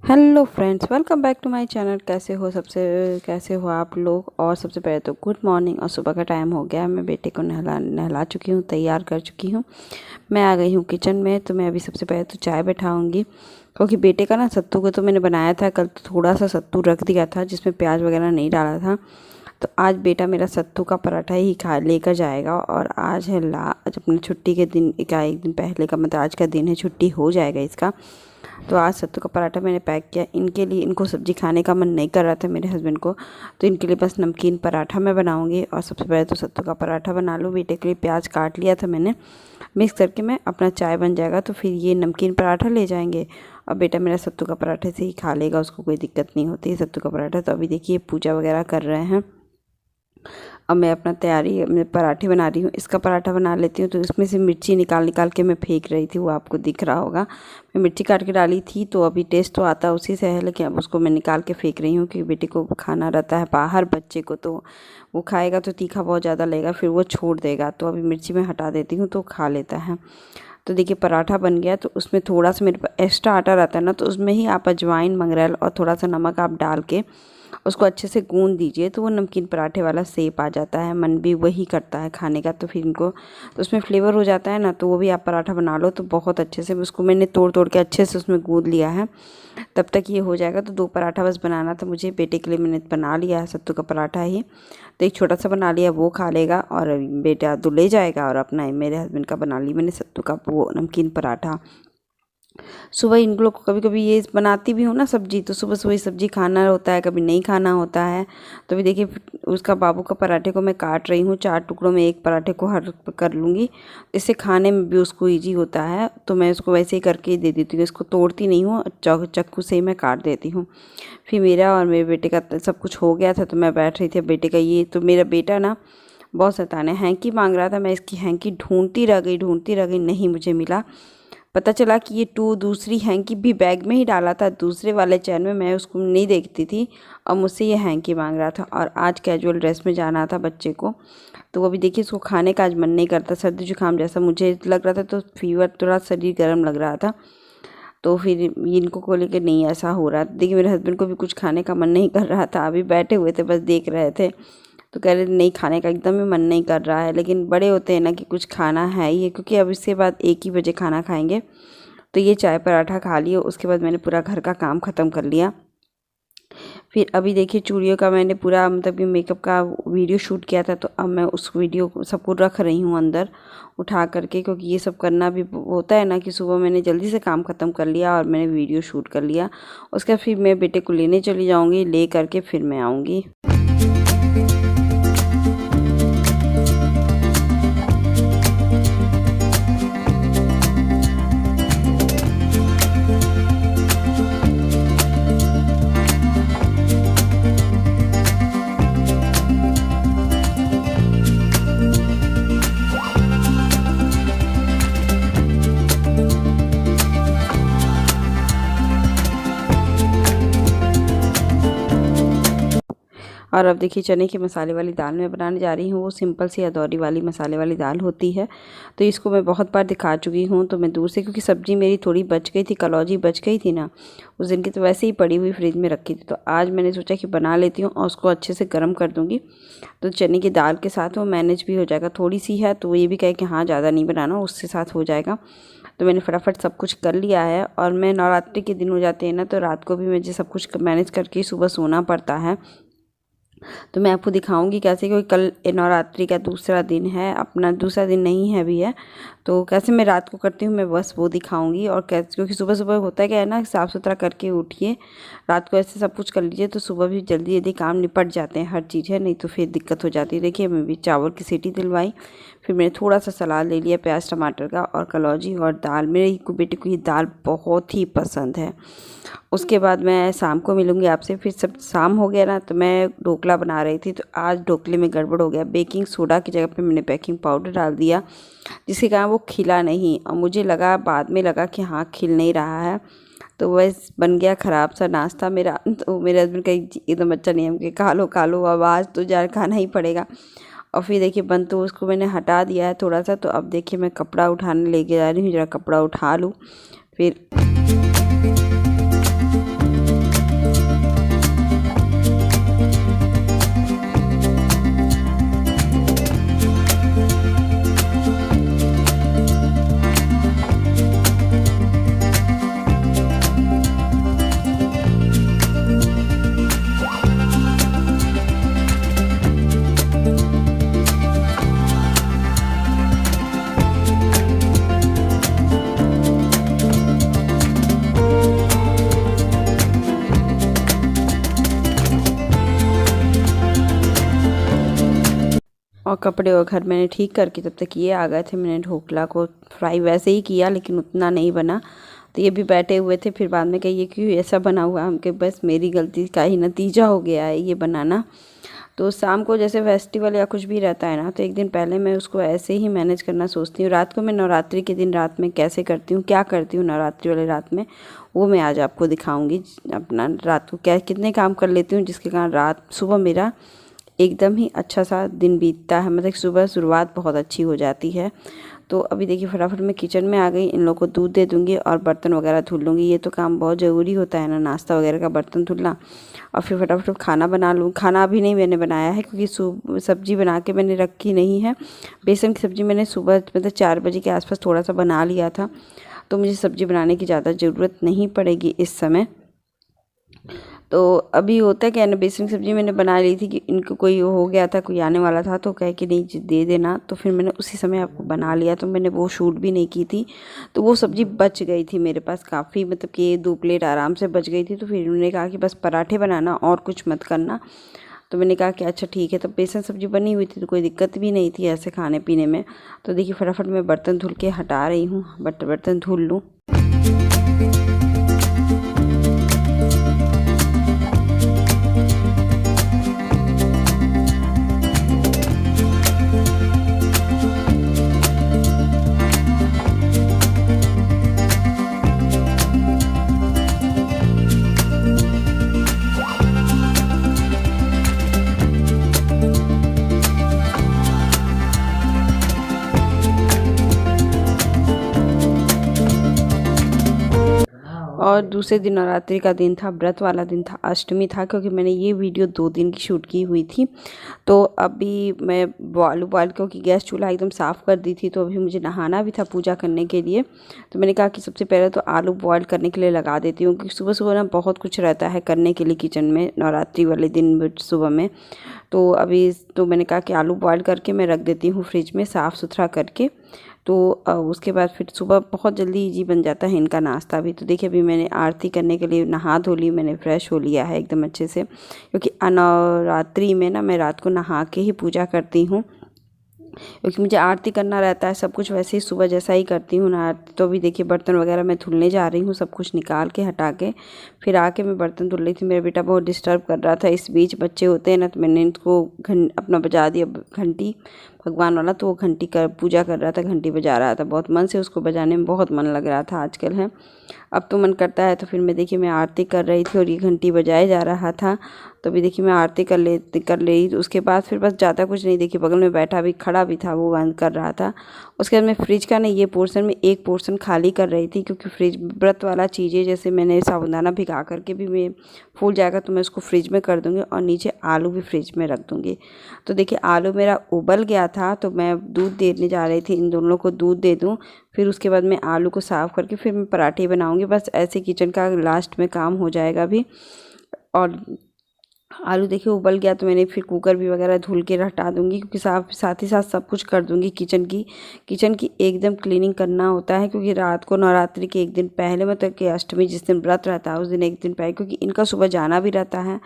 Hello friends, welcome back to my channel. कैसे हो आप लोग। और सबसे पहले तो गुड मॉर्निंग। और सुबह का टाइम हो गया, मैं बेटे को नहला चुकी हूँ, तैयार कर चुकी हूँ। मैं आ गई हूँ किचन में। तो मैं अभी सबसे पहले तो चाय बैठाऊँगी, क्योंकि बेटे का ना सत्तू को तो मैंने बनाया था कल, तो थोड़ा सा सत्तू रख दिया था जिसमें प्याज वगैरह नहीं डाला था। तो आज बेटा मेरा सत्तू का पराठा ही खा लेकर जाएगा। और आज है आज अपने छुट्टी के दिन का एक दिन पहले का, मतलब आज का दिन है, छुट्टी हो जाएगा इसका। तो आज सत्तू का पराठा मैंने पैक किया इनके लिए। इनको सब्ज़ी खाने का मन नहीं कर रहा था मेरे हस्बैंड को, तो इनके लिए बस नमकीन पराठा मैं बनाऊंगी। और सबसे पहले तो सत्तू का पराठा बना लूँ। बेटे के लिए प्याज काट लिया था मैंने, मिक्स करके मैं अपना चाय बन जाएगा, तो फिर ये नमकीन पराठा ले जाएंगे और बेटा मेरा सत्तू का पराठे से ही खा लेगा, उसको कोई दिक्कत नहीं होती है सत्तू का पराठा। तो अभी देखिए पूजा वगैरह कर रहे हैं। अब मैं अपना तैयारी, मैं पराठे बना रही हूँ। इसका पराठा बना लेती हूँ। तो इसमें से मिर्ची निकाल निकाल के मैं फेंक रही थी, वो आपको दिख रहा होगा। मैं मिर्ची काट के डाली थी, तो अभी टेस्ट तो आता उसी से है, लेकिन अब उसको मैं निकाल के फेंक रही हूँ, क्योंकि बेटे को खाना रहता है बाहर बच्चे को, तो वो खाएगा तो तीखा बहुत ज़्यादा लगेगा, फिर वो छोड़ देगा। तो अभी मिर्ची मैं हटा देती हूँ तो खा लेता है। तो देखिए पराठा बन गया। तो उसमें थोड़ा सा मेरे पास एक्स्ट्रा आटा रहता है ना, तो उसमें ही आप अजवाइन, मंगरेल और थोड़ा सा नमक आप डाल के उसको अच्छे से गूंद दीजिए, तो वो नमकीन पराठे वाला शेप आ जाता है। मन भी वही करता है खाने का, तो फिर इनको तो उसमें फ्लेवर हो जाता है ना। तो वो भी आप पराठा बना लो तो बहुत अच्छे से, उसको मैंने तोड़ तोड़ के अच्छे से उसमें गूंद लिया है। तब तक ये हो जाएगा। तो 2 पराठा बस बनाना था मुझे। बेटे के लिए मैंने बना लिया है सत्तू का पराठा ही, तो एक छोटा सा बना लिया, वो खा लेगा और बेटा तो ले जाएगा। और अपना मेरे हस्बैंड का बना ली मैंने सत्तू का वो नमकीन पराठा। सुबह इन लोग को कभी कभी ये बनाती भी हूँ ना सब्जी, तो सुबह सुबह सब्जी खाना होता है, कभी नहीं खाना होता है। तो अभी देखिए उसका बाबू का पराठे को मैं काट रही हूँ 4 टुकड़ों में, एक पराठे को हर कर लूँगी। इससे खाने में भी उसको ईजी होता है, तो मैं उसको वैसे ही करके दे देती हूँ। इसको तोड़ती नहीं हूँ, चाकू से ही मैं काट देती हूँ। फिर मेरा और मेरे बेटे का सब कुछ हो गया था, तो मैं बैठ रही थी। बेटे का ये, तो मेरा बेटा ना बहुत शैतान है, हैंकी मांग रहा था। मैं इसकी हैंकी ढूंढती रह गई, नहीं मुझे मिला। पता चला कि ये दूसरी हैंकी भी बैग में ही डाला था, दूसरे वाले चैन में, मैं उसको नहीं देखती थी और मुझसे ये हैंकी मांग रहा था। और आज कैजुअल ड्रेस में जाना था बच्चे को, तो वो भी देखिए इसको खाने का आज मन नहीं करता, सर्दी जुकाम जैसा मुझे लग रहा था, तो फीवर, थोड़ा शरीर गर्म लग रहा था। तो फिर इनको को लेकर नहीं ऐसा हो रहा। देखिए मेरे हस्बैंड को भी कुछ खाने का मन नहीं कर रहा था, अभी बैठे हुए थे बस देख रहे थे। तो कह रहे नहीं, खाने का एकदम ही मन नहीं कर रहा है, लेकिन बड़े होते हैं ना कि कुछ खाना है ही है, क्योंकि अब इसके बाद 1 ही बजे खाना खाएंगे। तो ये चाय पराठा खा लिया, उसके बाद मैंने पूरा घर का काम ख़त्म कर लिया। फिर अभी देखिए चूड़ियों का मैंने पूरा, मतलब कि मेकअप का वीडियो शूट किया था, तो अब मैं उस वीडियो को सबको रख रही हूँ अंदर उठा करके, क्योंकि ये सब करना भी होता है ना, कि सुबह मैंने जल्दी से काम ख़त्म कर लिया और मैंने वीडियो शूट कर लिया। उसके बाद फिर मैं बेटे को लेने चली जाऊँगी, ले करके फिर मैं आऊँगी। और अब देखिए चने की मसाले वाली दाल मैं बनाने जा रही हूँ। वो सिंपल सी अदौरी वाली मसाले वाली दाल होती है। तो इसको मैं बहुत बार दिखा चुकी हूँ, तो मैं दूर से, क्योंकि सब्ज़ी मेरी थोड़ी बच गई थी, कलौजी बच गई थी ना उस दिन की, तो वैसे ही पड़ी हुई फ्रिज में रखी थी। तो आज मैंने सोचा कि बना लेती हूँ और उसको अच्छे से गर्म कर दूँगी, तो चने की दाल के साथ वो मैनेज भी हो जाएगा। थोड़ी सी है तो ये भी कहे कि हाँ ज़्यादा नहीं बनाना, उसके साथ हो जाएगा। तो मैंने फटाफट सब कुछ कर लिया है। और मैं नवरात्रि के दिन हो जाते हैं ना, तो रात को भी मुझे सब कुछ मैनेज करके सुबह सोना पड़ता है। तो मैं आपको दिखाऊंगी कैसे, क्योंकि कल नवरात्रि का दूसरा दिन है, अपना दूसरा दिन नहीं है अभी है, तो कैसे मैं रात को करती हूँ मैं बस वो दिखाऊंगी। और कैसे, क्योंकि सुबह सुबह होता है क्या है ना, साफ़ सुथरा करके उठिए, रात को ऐसे सब कुछ कर लीजिए, तो सुबह भी जल्दी जल्दी काम निपट जाते हैं हर चीज़ है, नहीं तो फिर दिक्कत हो जाती है। देखिए मैं भी चावल की सीटी दिलवाई, फिर मैंने थोड़ा सा सलाद ले लिया प्याज टमाटर का, और कलौजी और दाल। मेरे बेटे को ये दाल बहुत ही पसंद है। उसके बाद मैं शाम को मिलूँगी आपसे। फिर सब शाम हो गया ना, तो मैं ढोकला बना रही थी, तो आज ढोकले में गड़बड़ हो गया। बेकिंग सोडा की जगह पे मैंने बेकिंग पाउडर डाल दिया, जिसके कारण वो खिला नहीं, और मुझे लगा, बाद में लगा कि हाँ खिल नहीं रहा है, तो वह बन गया ख़राब सा नाश्ता मेरा। तो मेरे हस्बैंड का एकदम अच्छा नहीं है कि खा लो अब आज तो जार खाना ही पड़ेगा। और फिर देखिए बन तो उसको मैंने हटा दिया है थोड़ा सा। तो अब देखिए मैं कपड़ा उठाने लेके जा रही हूँ, ज़रा कपड़ा उठा लूँ फिर। और कपड़े और घर मैंने ठीक करके तब तक ये आ गए थे। मैंने ढोकला को फ्राई वैसे ही किया लेकिन उतना नहीं बना, तो ये भी बैठे हुए थे। फिर बाद में कहिए क्यों ऐसा बना हुआ, हमके बस मेरी गलती का ही नतीजा हो गया है ये बनाना। तो शाम को जैसे फेस्टिवल या कुछ भी रहता है ना, तो एक दिन पहले मैं उसको ऐसे ही मैनेज करना सोचती हूँ। रात को मैं नवरात्रि के दिन रात में कैसे करती हूँ, क्या करती हूँ नवरात्रि वाले रात में, वो मैं आज आपको दिखाऊंगी। अपना रात को क्या कितने काम कर लेती हूँ जिसके कारण रात सुबह मेरा एकदम ही अच्छा सा दिन बीतता है, मतलब सुबह शुरुआत बहुत अच्छी हो जाती है। तो अभी देखिए फटाफट मैं किचन में आ गई, इन लोगों को दूध दे दूँगी और बर्तन वगैरह धुल लूँगी। ये तो काम बहुत ज़रूरी होता है ना, नाश्ता वगैरह का बर्तन धुलना। और फिर फटाफट खाना बना लूँ। खाना अभी नहीं मैंने बनाया है क्योंकि सब्ज़ी बना के मैंने रखी नहीं है। बेसन की सब्ज़ी मैंने सुबह मतलब 4 बजे के आसपास थोड़ा सा बना लिया था, तो मुझे सब्ज़ी बनाने की ज़्यादा ज़रूरत नहीं पड़ेगी इस समय। तो अभी होता है क्या ना, बेसन की सब्ज़ी मैंने बना ली थी कि इनको कोई हो गया था, कोई आने वाला था, तो कहे कि नहीं दे देना, तो फिर मैंने उसी समय आपको बना लिया। तो मैंने वो शूट भी नहीं की थी, तो वो सब्ज़ी बच गई थी मेरे पास काफ़ी, मतलब कि 2 प्लेट आराम से बच गई थी। तो फिर उन्होंने कहा कि बस पराठे बनाना और कुछ मत करना। तो मैंने कहा कि अच्छा ठीक है। तो बेसन सब्ज़ी बनी हुई थी तो कोई दिक्कत भी नहीं थी ऐसे खाने पीने में। तो देखिए फटाफट मैं बर्तन धुल के हटा रही हूँ, बर्तन धुल लूँ। और दूसरे दिन नवरात्रि का दिन था, व्रत वाला दिन था, अष्टमी था, क्योंकि मैंने ये वीडियो 2 दिन की शूट की हुई थी। तो अभी मैं आलू बॉयल क्योंकि गैस चूल्हा एकदम साफ़ कर दी थी, तो अभी मुझे नहाना भी था पूजा करने के लिए। तो मैंने कहा कि सबसे पहले तो आलू बॉयल करने के लिए लगा देती हूँ, क्योंकि सुबह सुबह ना बहुत कुछ रहता है करने के लिए किचन में नवरात्रि वाले दिन सुबह में। तो अभी तो मैंने कहा कि आलू बॉयल करके मैं रख देती हूँ फ्रिज में साफ़ सुथरा करके। तो उसके बाद फिर सुबह बहुत जल्दी इजी बन जाता है इनका नाश्ता भी। तो देखिए अभी मैंने आरती करने के लिए नहा धो ली, मैंने फ्रेश हो लिया है एकदम अच्छे से, क्योंकि नवरात्रि में ना मैं रात को नहा के ही पूजा करती हूँ, क्योंकि मुझे आरती करना रहता है। सब कुछ वैसे ही सुबह जैसा ही करती हूँ ना आरती। तो अभी देखिए बर्तन वगैरह मैं धुलने जा रही हूँ, सब कुछ निकाल के हटा के फिर आके मैं बर्तन धुल रही थी। मेरा बेटा बहुत डिस्टर्ब कर रहा था, इस बीच बच्चे होते हैं ना, तो मैंने इनको अपना बजा दिया घंटी भगवान वाला। तो वो घंटी कर पूजा कर रहा था, घंटी बजा रहा था, बहुत मन से उसको बजाने में बहुत मन लग रहा था आजकल है। अब तो मन करता है। तो फिर मैं देखिए मैं आरती कर रही थी और ये घंटी बजाया जा रहा था। तो अभी देखिए मैं आरती कर रही थी। उसके बाद फिर बस ज़्यादा कुछ नहीं, देखिए बगल में बैठा भी खड़ा भी था, वो बंद कर रहा था। उसके बाद मैं फ्रिज का नहीं, ये पोर्शन में एक पोर्शन खाली कर रही थी, क्योंकि फ्रिज व्रत वाला चीज़ें जैसे मैंने साबुदाना भिगा करके भी मैं फूल जाएगा तो मैं उसको फ्रिज में कर दूँगी, और नीचे आलू भी फ्रिज में रख दूँगी। तो देखिए आलू मेरा उबल गया था, तो मैं दूध देने जा रही थी, इन दोनों को दूध दे दूँ। फिर उसके बाद मैं आलू को साफ़ करके फिर मैं पराठे बनाऊँगी। बस ऐसे किचन का लास्ट में काम हो जाएगा अभी। और आलू देखिए उबल गया, तो मैंने फिर कुकर भी वगैरह धुल के हटा दूँगी, क्योंकि साथ ही साथ सब कुछ कर दूँगी। किचन की एकदम क्लीनिंग करना होता है, क्योंकि रात को नवरात्रि के एक दिन पहले, मतलब कि अष्टमी जिस दिन व्रत रहता है उस दिन एक दिन पहले, क्योंकि इनका सुबह जाना भी रहता है।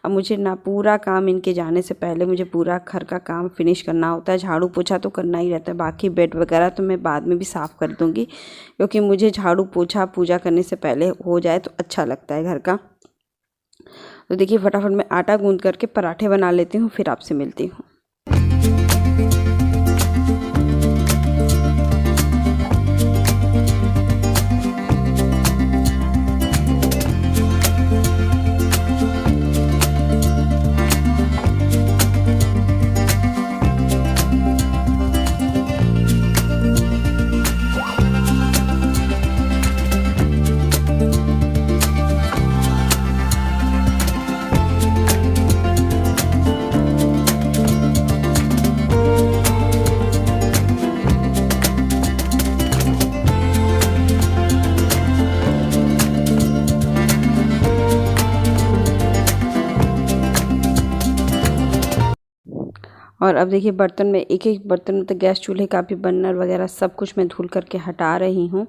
अब मुझे ना पूरा काम इनके जाने से पहले मुझे पूरा घर का काम फिनिश करना होता है। झाड़ू पोछा तो करना ही रहता है, बाकी बेड वगैरह तो मैं बाद में भी साफ़ कर दूँगी, क्योंकि मुझे झाड़ू पोछा पूजा करने से पहले हो जाए तो अच्छा लगता है घर का। तो देखिए फटाफट मैं आटा गूंद करके पराठे बना लेती हूँ, फिर आपसे मिलती हूँ। और अब देखिए बर्तन में एक एक बर्तन में, तो गैस चूल्हे का भी बर्नर वगैरह सब कुछ मैं धुल करके हटा रही हूँ।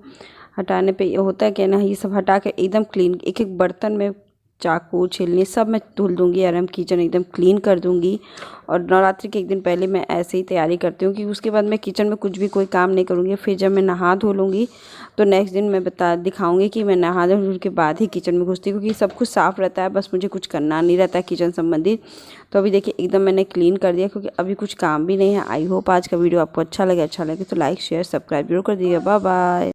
हटाने पे ये होता है कि ना, ये सब हटा के एकदम क्लीन एक एक बर्तन में चाकू छिलनी सब मैं धुल दूँगी और हम किचन एकदम क्लीन कर दूँगी। और नवरात्रि के एक दिन पहले मैं ऐसे ही तैयारी करती हूँ कि उसके बाद मैं किचन में कुछ भी कोई काम नहीं करूँगी। फिर जब मैं नहा धो लूँगी तो नेक्स्ट दिन मैं दिखाऊँगी कि मैं नहा धो के बाद ही किचन में घुसती हूँ, क्योंकि सब कुछ साफ़ रहता है, बस मुझे कुछ करना नहीं रहता है किचन संबंधित। तो अभी देखिए एकदम मैंने क्लीन कर दिया, क्योंकि अभी कुछ काम भी नहीं है। आई होप आज का वीडियो आपको अच्छा लगे तो लाइक शेयर सब्सक्राइब जरूर कर दीजिएगा। Bye bye.